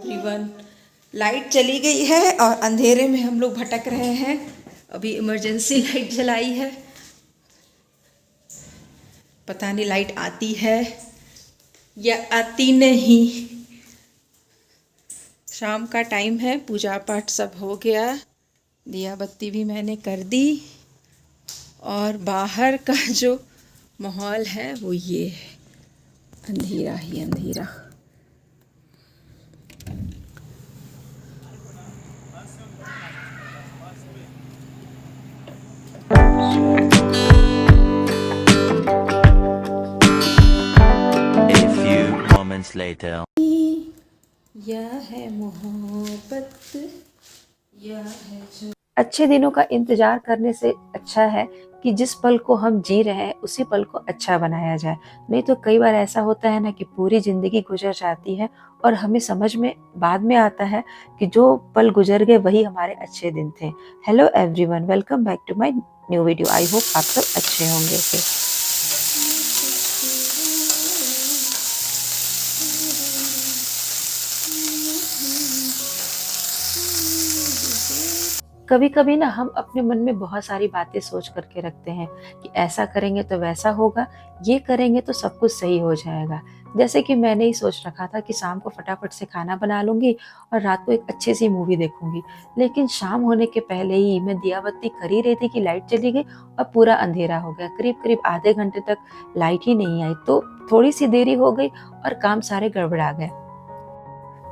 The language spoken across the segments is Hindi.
एवरीवन, लाइट चली गई है और अंधेरे में हम लोग भटक रहे हैं। अभी इमरजेंसी लाइट जलाई है, पता नहीं लाइट आती है या आती नहीं। शाम का टाइम है, पूजा पाठ सब हो गया, दिया बत्ती भी मैंने कर दी और बाहर का जो माहौल है वो ये है, अंधेरा ही अंधेरा। A few moments later. या है मोहब्बत या है जो। अच्छे दिनों का इंतजार करने से अच्छा है कि जिस पल को हम जी रहे हैं उसी पल को अच्छा बनाया जाए। नहीं तो कई बार ऐसा होता है ना कि पूरी जिंदगी गुजर जाती है और हमें समझ में बाद में आता है कि जो पल गुजर गए वही हमारे अच्छे दिन थे। Hello everyone, welcome back to my new video. I hope आप सब अच्छे होंगे। कभी कभी ना हम अपने मन में बहुत सारी बातें सोच करके रखते हैं कि ऐसा करेंगे तो वैसा होगा, ये करेंगे तो सब कुछ सही हो जाएगा। जैसे कि मैंने ही सोच रखा था कि शाम को फटाफट से खाना बना लूंगी और रात को एक अच्छी सी मूवी देखूंगी। लेकिन शाम होने के पहले ही मैं दिया बत्ती कर ही रही थी कि लाइट चली गई और पूरा अंधेरा हो गया। करीब करीब आधे घंटे तक लाइट ही नहीं आई, तो थोड़ी सी देरी हो गई और काम सारे गड़बड़ा गए।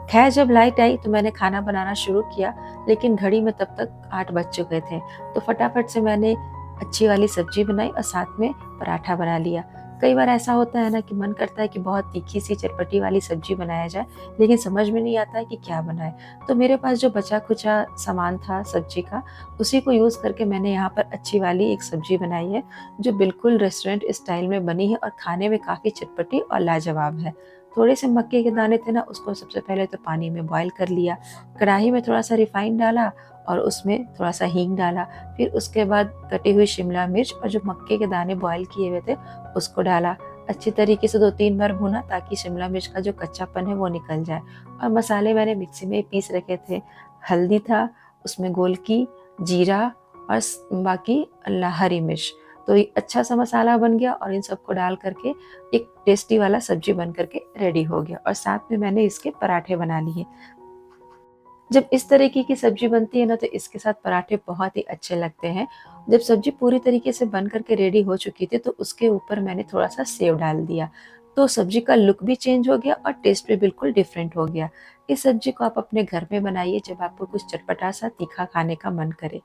खैर, जब लाइट आई तो मैंने खाना बनाना शुरू किया, लेकिन घड़ी में तब तक 8 बज चुके थे। तो फटाफट से मैंने अच्छी वाली सब्जी बनाई और साथ में पराठा बना लिया। कई बार ऐसा होता है ना कि मन करता है कि बहुत तीखी सी चटपटी वाली सब्जी बनाया जाए, लेकिन समझ में नहीं आता है कि क्या बनाए। तो मेरे पास जो बचा खुचा सामान था सब्जी का, उसी को यूज़ करके मैंने यहाँ पर अच्छी वाली एक सब्जी बनाई है, जो बिल्कुल रेस्टोरेंट स्टाइल में बनी है और खाने में काफ़ी चटपटी और लाजवाब है। थोड़े से मक्के के दाने थे ना, उसको सबसे पहले तो पानी में बॉईल कर लिया। कढ़ाई में थोड़ा सा रिफाइंड डाला और उसमें थोड़ा सा हींग डाला। फिर उसके बाद कटी हुई शिमला मिर्च और जो मक्के के दाने बॉईल किए हुए थे उसको डाला। अच्छी तरीके से 2-3 बार भुना ताकि शिमला मिर्च का जो कच्चापन है वो निकल जाए। और मसाले मैंने मिक्सी में पीस रखे थे। हल्दी था, उसमें गोलकी, जीरा और बाकी हरी मिर्च। तो ये अच्छा सा मसाला बन गया और इन सबको डाल करके एक टेस्टी वाला सब्जी बन करके रेडी हो गया। और साथ में मैंने इसके पराठे बना लिए। जब इस तरीके की सब्जी बनती है ना तो इसके साथ पराठे बहुत ही अच्छे लगते हैं। जब सब्जी पूरी तरीके से बन करके रेडी हो चुकी थी तो उसके ऊपर मैंने थोड़ा सा सेव डाल दिया, तो सब्जी का लुक भी चेंज हो गया और टेस्ट भी बिल्कुल डिफरेंट हो गया। इस सब्जी को आप अपने घर में बनाइए जब आपको कुछ चटपटा सा तीखा खाने का मन करे।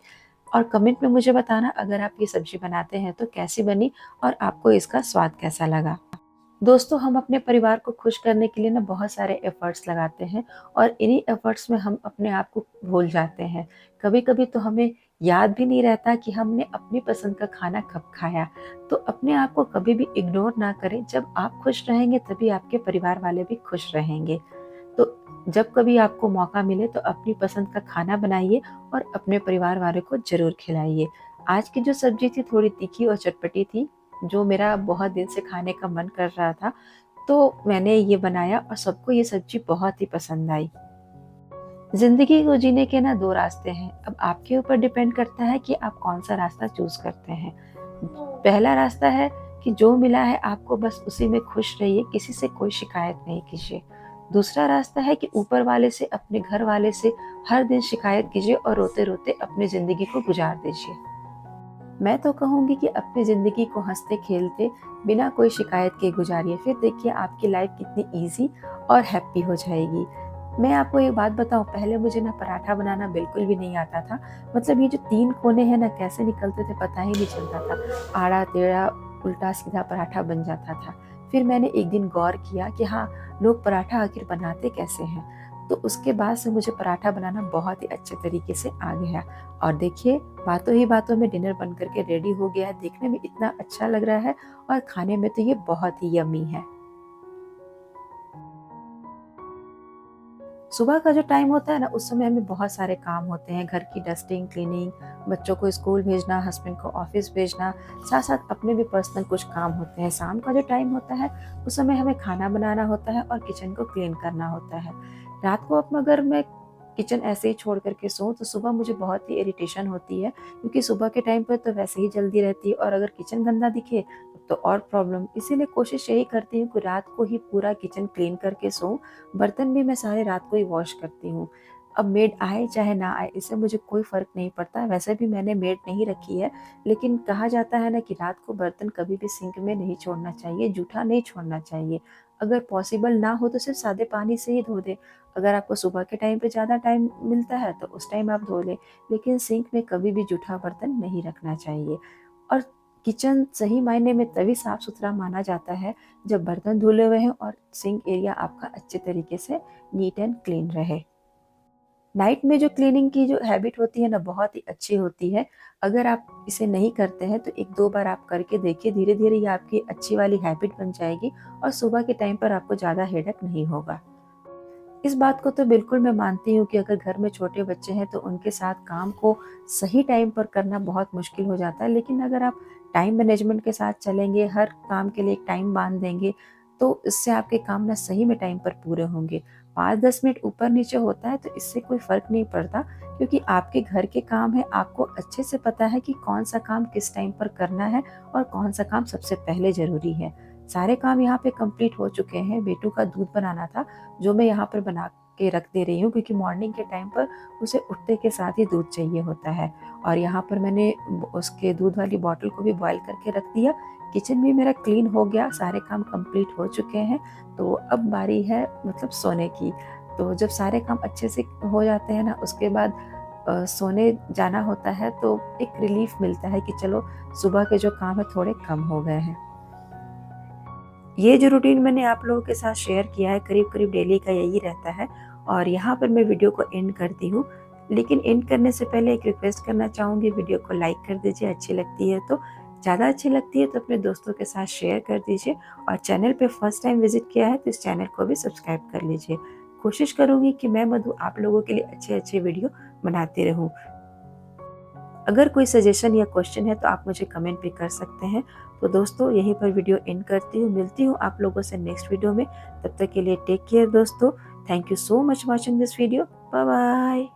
और कमेंट में मुझे बताना अगर आप ये सब्जी बनाते हैं तो कैसी बनी और आपको इसका स्वाद कैसा लगा। दोस्तों, हम अपने परिवार को खुश करने के लिए ना बहुत सारे एफर्ट्स लगाते हैं और इन्हीं एफर्ट्स में हम अपने आप को भूल जाते हैं। कभी कभी तो हमें याद भी नहीं रहता कि हमने अपनी पसंद का खाना कब खाया। तो अपने आप को कभी भी इग्नोर ना करें। जब आप खुश रहेंगे तभी आपके परिवार वाले भी खुश रहेंगे। तो जब कभी आपको मौका मिले तो अपनी पसंद का खाना बनाइए और अपने परिवार वालों को जरूर खिलाइए। आज की जो सब्जी थी थोड़ी तीखी और चटपटी थी, जो मेरा बहुत दिन से खाने का मन कर रहा था, तो मैंने ये बनाया और सबको ये सब्जी बहुत ही पसंद आई। जिंदगी को जीने के ना 2 रास्ते हैं। अब आपके ऊपर डिपेंड करता है कि आप कौन सा रास्ता चूज करते हैं। पहला रास्ता है कि जो मिला है आपको बस उसी में खुश रहिए, किसी से कोई शिकायत नहीं कीजिए। दूसरा रास्ता है कि ऊपर वाले से, अपने घर वाले से हर दिन शिकायत कीजिए और रोते रोते अपनी जिंदगी को गुजार दीजिए। मैं तो कहूँगी कि अपनी ज़िंदगी को हंसते खेलते बिना कोई शिकायत के गुजारिए, फिर देखिए आपकी लाइफ कितनी इजी और हैप्पी हो जाएगी। मैं आपको एक बात बताऊं, पहले मुझे ना पराठा बनाना बिल्कुल भी नहीं आता था। मतलब ये जो 3 कोने हैं ना कैसे निकलते थे पता ही नहीं चलता था। आड़ा टेढ़ा उल्टा सीधा पराठा बन जाता था। फिर मैंने एक दिन गौर किया कि हाँ, लोग पराठा आखिर बनाते कैसे हैं। तो उसके बाद से मुझे पराठा बनाना बहुत ही अच्छे तरीके से आ गया। और देखिए, बातों ही बातों में डिनर बन करके रेडी हो गया है। देखने में इतना अच्छा लग रहा है और खाने में तो ये बहुत ही यम्मी है। सुबह का जो टाइम होता है ना, उस समय हमें बहुत सारे काम होते हैं, घर की डस्टिंग, क्लीनिंग, बच्चों को स्कूल भेजना, हस्बैंड को ऑफिस भेजना, साथ साथ अपने भी पर्सनल कुछ काम होते हैं। शाम का जो टाइम होता है, उस समय हमें खाना बनाना होता है और किचन को क्लीन करना होता है। रात को अब अगर मैं किचन ऐसे ही छोड़ करके सोऊं तो सुबह मुझे बहुत ही इरिटेशन होती है, क्योंकि सुबह के टाइम पर तो वैसे ही जल्दी रहती है और अगर किचन गंदा दिखे तो और प्रॉब्लम। इसीलिए कोशिश यही करती हूँ कि रात को ही पूरा किचन क्लीन करके सोऊं। बर्तन भी मैं सारे रात को ही वॉश करती हूँ। अब मेड आए चाहे ना आए, इससे मुझे कोई फ़र्क नहीं पड़ता। वैसे भी मैंने मेड नहीं रखी है, लेकिन कहा जाता है ना कि रात को बर्तन कभी भी सिंक में नहीं छोड़ना चाहिए, जूठा नहीं छोड़ना चाहिए। अगर पॉसिबल ना हो तो सिर्फ सादे पानी से ही धो दें। अगर आपको सुबह के टाइम पे ज़्यादा टाइम मिलता है तो उस टाइम आप धो लें, लेकिन सिंक में कभी भी जूठा बर्तन नहीं रखना चाहिए। और किचन सही मायने में तभी साफ़ सुथरा माना जाता है जब बर्तन धुले हुए हैं और सिंक एरिया आपका अच्छे तरीके से नीट एंड क्लीन रहे। नाइट में जो क्लीनिंग की जो हैबिट होती है ना, बहुत ही अच्छी होती है। अगर आप इसे नहीं करते हैं तो 1-2 बार आप करके देखिए, धीरे-धीरे ये आपकी अच्छी वाली हैबिट बन जाएगी और सुबह के टाइम पर आपको ज़्यादा हेडेक नहीं होगा। इस बात को तो बिल्कुल मैं मानती हूँ कि अगर घर में छोटे बच्चे हैं तो उनके साथ काम को सही टाइम पर करना बहुत मुश्किल हो जाता है। लेकिन अगर आप टाइम मैनेजमेंट के साथ चलेंगे, हर काम के लिए एक टाइम बाँध देंगे, तो इससे आपके काम ना सही में टाइम पर पूरे होंगे। 5-10 मिनट ऊपर-नीचे होता है तो इससे कोई फ़र्क नहीं पड़ता, क्योंकि आपके घर के काम हैं, आपको अच्छे से पता है कि कौन-सा काम किस टाइम पर करना है और कौन-सा काम सबसे पहले ज़रूरी है। सारे काम यहाँ पे कंप्लीट हो चुके हैं। बेटू का दूध बनाना था, जो मैं यहाँ पर बना के रख दे रही हूँ, क्योंकि मॉर्निंग के टाइम पर उसे उठते के साथ ही दूध चाहिए होता है। और यहाँ पर मैंने उसके दूध वाली बॉटल को भी बॉयल करके रख दिया। किचन भी मेरा क्लीन हो गया, सारे काम कंप्लीट हो चुके हैं। तो अब बारी है मतलब सोने की। तो जब सारे काम अच्छे से हो जाते हैं ना, उसके बाद सोने जाना होता है तो एक रिलीफ मिलता है कि चलो सुबह के जो काम है थोड़े कम हो गए हैं। ये जो रूटीन मैंने आप लोगों के साथ शेयर किया है, करीब-करीब डेली का यही रहता है और यहाँ पर मैं वीडियो को एंड करती हूँ। लेकिन एंड करने से पहले एक रिक्वेस्ट करना चाहूँगी, वीडियो को लाइक कर दीजिए अच्छी लगती है तो। ज़्यादा अच्छी लगती है तो अपने दोस्तों के साथ शेयर कर दीजिए और चैनल पे फर्स्ट टाइम विज़िट किया है तो इस चैनल को भी सब्सक्राइब कर लीजिए। कोशिश करूँगी कि मैं मधु आप लोगों के लिए अच्छे-अच्छे वीडियो बनाती रहूँ। अगर कोई सजेशन या क्वेश्चन है तो आप मुझे कमेंट भी कर सकते हैं। तो दोस्तों यहीं पर वीडियो एंड करती हूँ, मिलती हूँ आप लोगों से नेक्स्ट वीडियो में। तब तक के लिए टेक केयर दोस्तों। Thank you so much watching this video. Bye bye.